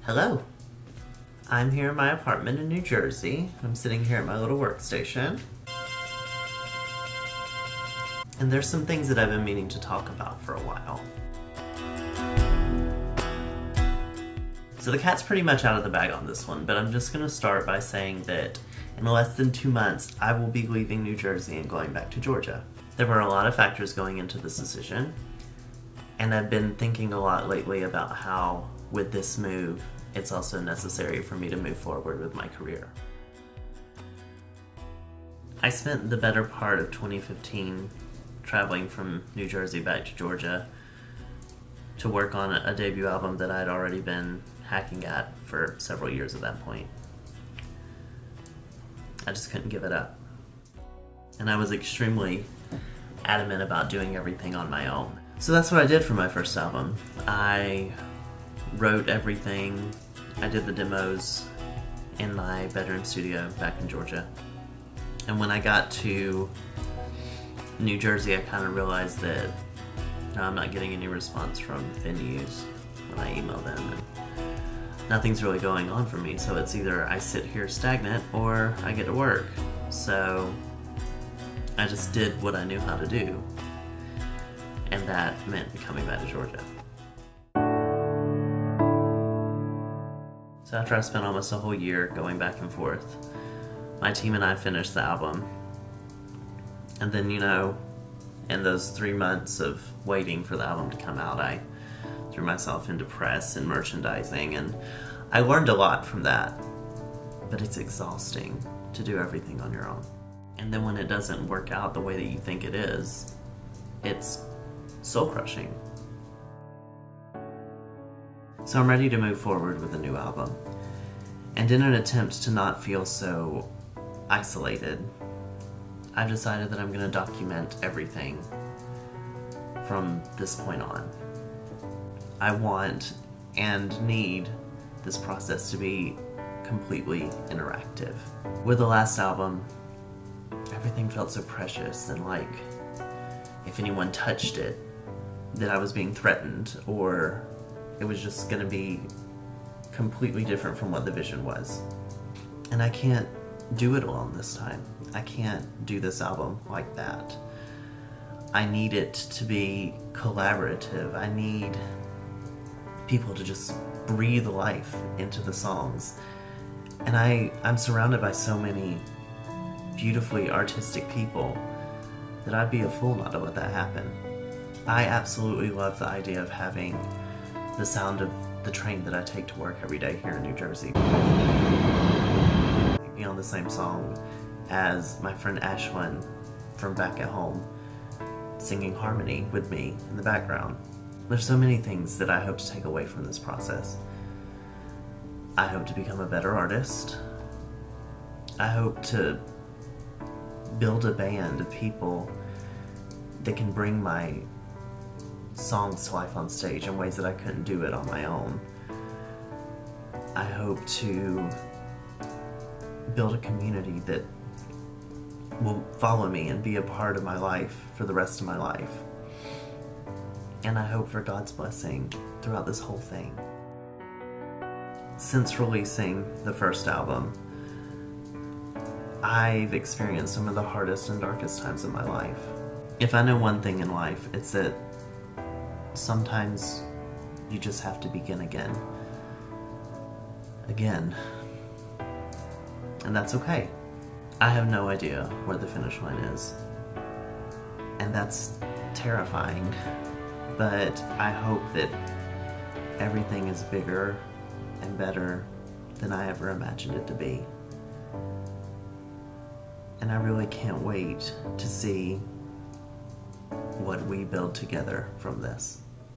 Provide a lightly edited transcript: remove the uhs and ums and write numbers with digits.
Hello. I'm here in my apartment in New Jersey. I'm sitting here at my little workstation. And there's some things that I've been meaning to talk about for a while. So the cat's pretty much out of the bag on this one, but I'm just going to start by saying that in less than 2 months, I will be leaving New Jersey and going back to Georgia. There were a lot of factors going into this decision, and I've been thinking a lot lately about how, with this move, it's also necessary for me to move forward with my career. I spent the better part of 2015 traveling from New Jersey back to Georgia to work on a debut album that I'd already been hacking at for several years at that point. I just couldn't give it up. And I was extremely adamant about doing everything on my own. So that's what I did for my first album. I wrote everything. I did the demos in my bedroom studio back in Georgia. And when I got to New Jersey, I kind of realized that I'm not getting any response from venues when I email them. And nothing's really going on for me, so it's either I sit here stagnant or I get to work. So I just did what I knew how to do, and that meant coming back to Georgia. So after I spent almost a whole year going back and forth, my team and I finished the album. And then, in those 3 months of waiting for the album to come out, I threw myself into press and merchandising, and I learned a lot from that. But it's exhausting to do everything on your own. And then when it doesn't work out the way that you think it is, it's soul-crushing. So I'm ready to move forward with a new album. And in an attempt to not feel so isolated, I've decided that I'm going to document everything from this point on. I want and need this process to be completely interactive. With the last album, everything felt so precious, and like if anyone touched it, that I was being threatened, or it was just going to be completely different from what the vision was. And I can't do it alone this time. I can't do this album like that. I need it to be collaborative. I need people to just breathe life into the songs. And I'm surrounded by so many beautifully artistic people that I'd be a fool not to let that happen. I absolutely love the idea of having the sound of the train that I take to work every day here in New Jersey be on the same song as my friend Ashlyn from back at home singing harmony with me in the background. There's so many things that I hope to take away from this process. I hope to become a better artist. I hope to build a band of people that can bring my songs to life on stage in ways that I couldn't do it on my own. I hope to build a community that will follow me and be a part of my life for the rest of my life. And I hope for God's blessing throughout this whole thing. Since releasing the first album, I've experienced some of the hardest and darkest times of my life. If I know one thing in life, it's that sometimes you just have to begin again. And that's okay. I have no idea where the finish line is. And that's terrifying. But I hope that everything is bigger and better than I ever imagined it to be. And I really can't wait to see what we build together from this.